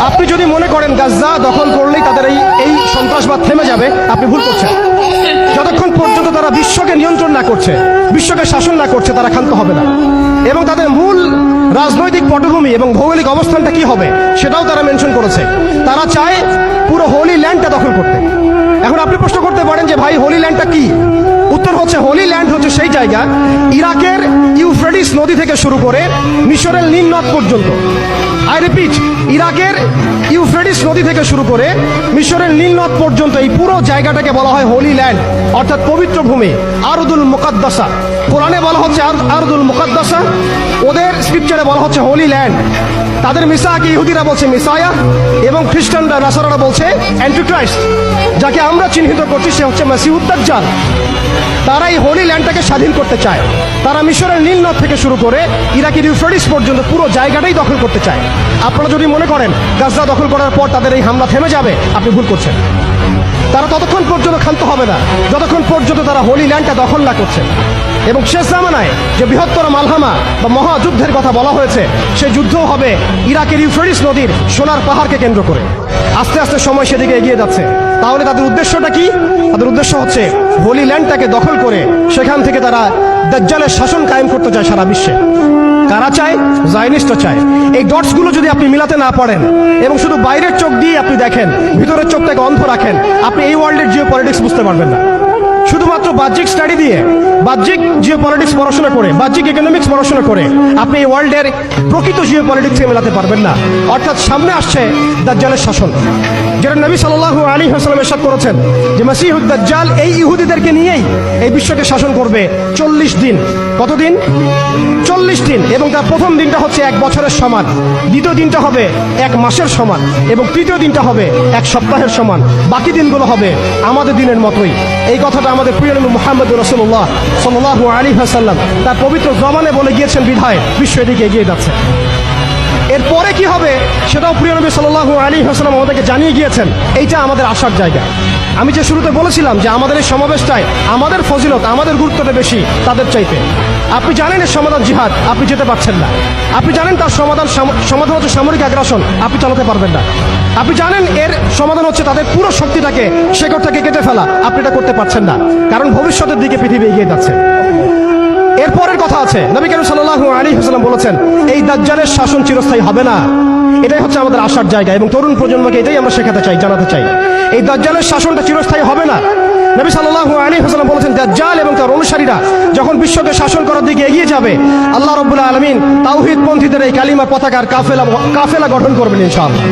আপনি যদি মনে করেন গাজা দখল করলেই তাদের এই সন্ত্রাসবাদ থেমে যাবে, আপনি ভুল করছেন। যতক্ষণ পর্যন্ত তারা বিশ্বকে নিয়ন্ত্রণ না করছে, বিশ্বকে শাসন না করছে, তারা ক্ষান্ত হবে না। এবং তাদের মূল রাজনৈতিক পটভূমি এবং ভৌগোলিক অবস্থানটা কি হবে সেটাও তারা মেনশন করেছে। তারা চায় পুরো হোলি ল্যান্ডটা দখল করতে। এখন আপনি প্রশ্ন করতে পারেন যে ভাই হোলি ল্যান্ডটা কি? উত্তর হচ্ছে, হোলি ল্যান্ড হচ্ছে সেই জায়গা ইরাকের ইউফ্রেটিস নদী থেকে শুরু করে মিশরের নীল নদ পর্যন্ত। আই রিপিট, ইরাকের ইউফ্রেটিস নদী থেকে শুরু করে মিশরের নীল নদ পর্যন্ত এই পুরো জায়গাটাকে বলা হয় হোলি ল্যান্ড, অর্থাৎ পবিত্র ভূমি, আরদুল মুকাদ্দাসা। কোরআনে বলা হচ্ছে আরদুল মুকাদ্দাসা, ওদের স্ক্রিপচারে বলা হচ্ছে হোলি ল্যান্ড। তাদের মিসাকে ইহুদিরা বলছে মিসায়া, এবং খ্রিস্টানরা নাসারারা বলছে অ্যান্টিক্রাইস্ট। যাকে আমরা চিহ্নিত করছি সে হচ্ছে মাসিহুদ দাজ্জাল। তারা এই হোলি ল্যান্ডটাকে স্বাধীন করতে চায়। তারা মিশরের নীল নদ থেকে শুরু করে ইরাকের ইউফ্রেটিস পর্যন্ত পুরো জায়গাটাই দখল করতে চায়। আপনারা যদি মনে করেন গাজা দখল করার পর তাদের এই হামলা থেমে যাবে, আপনি ভুল করছেন। তারা ততক্ষণ পর্যন্ত ক্ষান্ত হবে না যতক্ষণ পর্যন্ত তারা হোলি ল্যান্ডটা দখল না করছে। এবং শেষ জামানায় যে বৃহত্তর মালহামা বা মহাযুদ্ধের কথা বলা হয়েছে, সেই যুদ্ধও হবে ইরাকের ইউফ্রেটিস নদীর সোনার পাহাড়কে কেন্দ্র করে। আস্তে আস্তে সময় সেদিকে এগিয়ে যাচ্ছে। তাহলে তাদের উদ্দেশ্যটা কি? তাদের উদ্দেশ্য হচ্ছে হোলি ল্যান্ডটাকে দখল করে সেখান থেকে তারা দাজ্জালের শাসন কায়েম করতে চায় সারা বিশ্বে। কারা চায়? জায়নিস্টরা চায়। এই ডটসগুলো যদি আপনি মিলাতে না পারেন এবং শুধু বাইরের চোখ দিয়ে আপনি দেখেন, ভিতরের চোখটাকে অন্ধ রাখেন, আপনি এই ওয়ার্ল্ডের জিও পলিটিক্স বুঝতে পারবেন না। শুধুমাত্র বাহ্যিক স্টাডি দিয়ে, বাহ্যিক জিও পলিটিক্স পড়াশোনা করে, বাহ্যিক ইকোনমিক্স পড়াশোনা করে আপনি এই ওয়ার্ল্ডের প্রকৃত জিও পলিটিক্সকে মেলাতে পারবেন না। অর্থাৎ সামনে আসছে দাজ্জালের শাসন, যেটা নবী সাল্লাল্লাহু আলাইহি ওয়াসাল্লাম ইরশাদ করেছেন যে মাসিহুদ দাজ্জাল এই ইহুদিদেরকে নিয়েই এই বিশ্বকে শাসন করবে 40 দিন। কতদিন? 40 দিন। এবং তার প্রথম দিনটা হচ্ছে 1 বছরের সমান, দ্বিতীয় দিনটা হবে 1 মাসের সমান, এবং তৃতীয় দিনটা হবে 1 সপ্তাহের সমান। বাকি দিনগুলো হবে আমাদের দিনের মতোই। এই কথাটা আমাদের প্রিয় নবী মুহাম্মদ রাসূলুল্লাহ সাল্লাল্লাহু আলাইহি ওয়াসাল্লাম তার পবিত্র জবানে বলে গিয়েছেন বিধায় বিশ্ব এদিকে এগিয়ে যাচ্ছে। এরপরে কি হবে সেটাও প্রিয় নবী সাল্লাল্লাহু আলাইহি ওয়াসাল্লাম আমাদেরকে জানিয়ে গিয়েছেন। এইটা আমাদের আশার জায়গা। আমি যে শুরুতে বলেছিলাম যে আমাদের এই সমাবেশটায় আমাদের ফজিলত, আমাদের গুরুত্বটা বেশি তাদের চাইতে। আপনি জানেন এর সমাধান জিহাদ, আপনি যেতে পারছেন না। আপনি জানেন তার সমাধান হচ্ছে সামরিক আগ্রাসন, আপনি চালাতে পারবেন না। আপনি জানেন এর সমাধান হচ্ছে তাদের পুরো শক্তিটাকে, শেকড়টাকে কেটে ফেলা, আপনি এটা করতে পারছেন না, কারণ ভবিষ্যতের দিকে পৃথিবী এগিয়ে যাচ্ছে। এরপরের কথা আছে, নবী করিম সাল্লাল্লাহু আলাইহি ওয়াসাল্লাম বলেছেন এই দাজ্জালের শাসন চিরস্থায়ী হবে না। এটাই হচ্ছে আমাদের আশার জায়গা, এবং তরুণ প্রজন্মকে এটাই আমরা শেখাতে চাই, জানাতে চাই। এই দাজ্জালের শাসনটা চিরস্থায়ী হবে না। নবী সাল্লাল্লাহু আলাইহি ওয়াসাল্লাম বলেছেন দাজ্জাল এবং তার অনুসারীরা যখন বিশ্বকে শাসন করার দিকে এগিয়ে যাবে, আল্লাহ রাব্বুল আলামিন তাওহীদপন্থীদের এই কালিমা পতাকার কাফেলা গঠন করবেন ইনশাআল্লাহ।